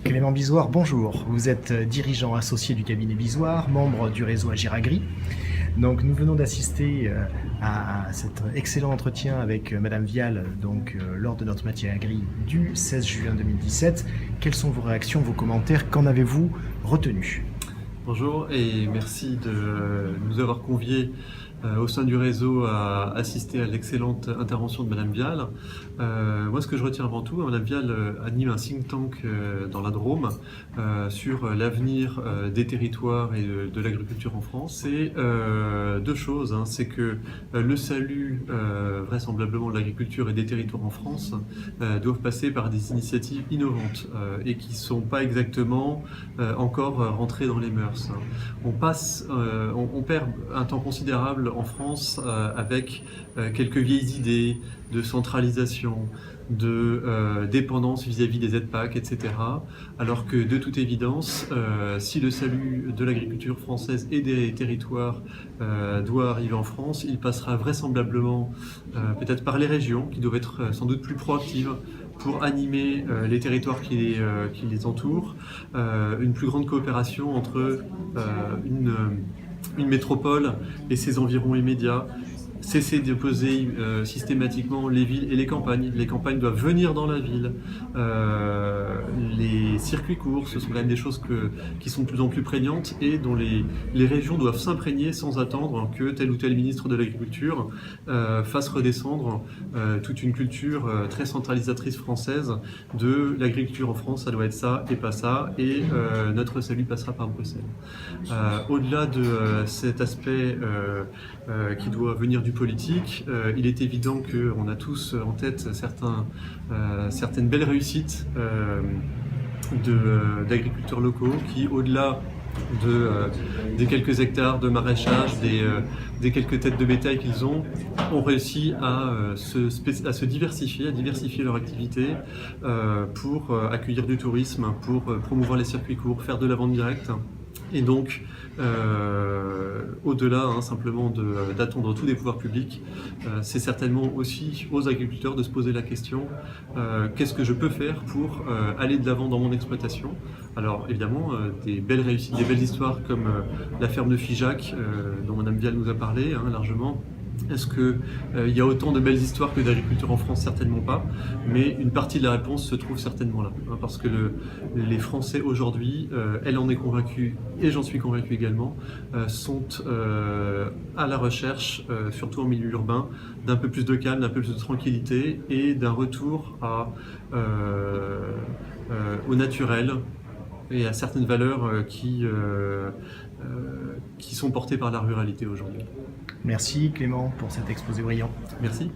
Clément Bizoire, bonjour. Vous êtes dirigeant associé du cabinet Bizoire, membre du réseau Agir Agri. Donc, nous venons d'assister à cet excellent entretien avec Madame Vial lors de notre matière agri du 16 juin 2017. Quelles sont vos réactions, vos commentaires? Qu'en avez-vous retenu? Bonjour et merci de nous avoir conviés au sein du réseau à assister à l'excellente intervention de Madame Vial. Moi, ce que je retiens avant tout, Madame Vial anime un think tank dans la Drôme sur l'avenir des territoires et de l'agriculture en France. C'est deux choses, hein. C'est que le salut vraisemblablement de l'agriculture et des territoires en France doivent passer par des initiatives innovantes et qui ne sont pas exactement encore rentrées dans les mœurs. On perd un temps considérable en France avec quelques vieilles idées de centralisation, de dépendance vis-à-vis des aides PAC, etc. Alors que de toute évidence, si le salut de l'agriculture française et des territoires doit arriver en France, il passera vraisemblablement peut-être par les régions qui doivent être sans doute plus proactives pour animer les territoires qui les entourent, une plus grande coopération entre une métropole et ses environs immédiats, cesser d'opposer systématiquement les villes et les campagnes. Les campagnes doivent venir dans la ville. Les circuits courts, ce sont quand même des choses qui sont de plus en plus prégnantes et dont les régions doivent s'imprégner sans attendre que tel ou tel ministre de l'Agriculture fasse redescendre toute une culture très centralisatrice française de l'agriculture en France, ça doit être ça et pas ça, et notre salut passera par Bruxelles. Au-delà de cet aspect qui doit venir du politique, il est évident qu'on a tous en tête certaines belles réussites d'agriculteurs locaux qui, au-delà des quelques hectares de maraîchage, des quelques têtes de bétail qu'ils ont réussi à se diversifier, à diversifier leur activité pour accueillir du tourisme, pour promouvoir les circuits courts, faire de la vente directe. Et donc, au-delà simplement d'attendre tout des pouvoirs publics, c'est certainement aussi aux agriculteurs de se poser la question qu'est-ce que je peux faire pour aller de l'avant dans mon exploitation? Alors évidemment, des belles réussites, des belles histoires comme la ferme de Figeac dont Madame Vial nous a parlé largement. Est-ce qu'il y a autant de belles histoires que d'agriculteurs en France? Certainement pas, mais une partie de la réponse se trouve certainement là, parce que les Français aujourd'hui, elle en est convaincue et j'en suis convaincu également, sont à la recherche, surtout en milieu urbain, d'un peu plus de calme, d'un peu plus de tranquillité et d'un retour au naturel et à certaines valeurs qui sont portées par la ruralité aujourd'hui. Merci Clément pour cet exposé brillant. Merci.